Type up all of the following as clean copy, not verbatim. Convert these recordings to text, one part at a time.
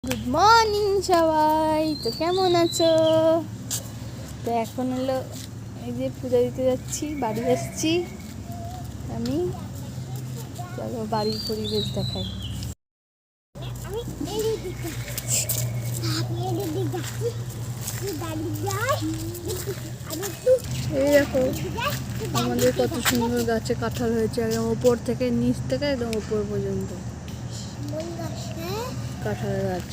Good morning সবাই, তো কেমন আছো? তো এখন হলো এই যে পূজা দিতে যাচ্ছি, বাড়ি এসেছি আমি। চলো বাড়ির পরিবেশ দেখাই। এই দেখো আমাদের কত সুন্দর গাছে কাঁঠাল হয়েছে, একদম ওপর থেকে নিচ থেকে একদম ওপর পর্যন্ত কাঁঠাল গাছ।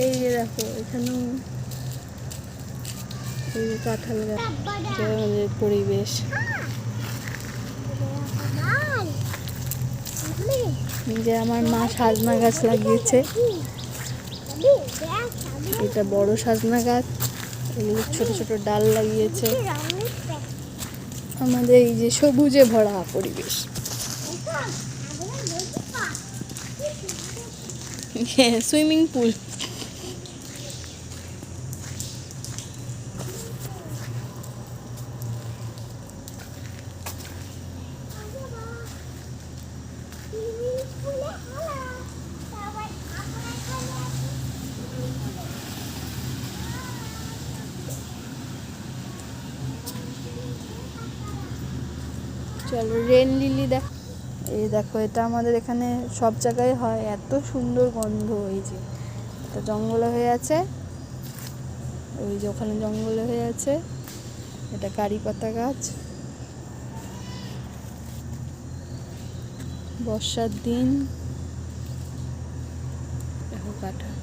এই যে দেখো এখানেও এই যে কাঁঠাল গাছ, আমাদের পরিবেশ। যে আমার মা সাজনা গাছ লাগিয়েছে, এটা বড় সাজনা গাছ, এগুলো ছোট ছোট ডাল লাগিয়েছে। আমাদের এই যে সবুজে ভরা পরিবেশ। হ্যাঁ, সুইমিং পুল। চলো রেন লিলি দেখ। এই দেখো এটা আমাদের এখানে সব জায়গায় হয়, এত সুন্দর গন্ধ। এই যে এটা জঙ্গলে হয়ে আছে, ওই যে ওখানে জঙ্গলে হয়ে আছে, এটা কারি পাতা গাছ। বর্ষার দিন দেখো কাঁঠাল।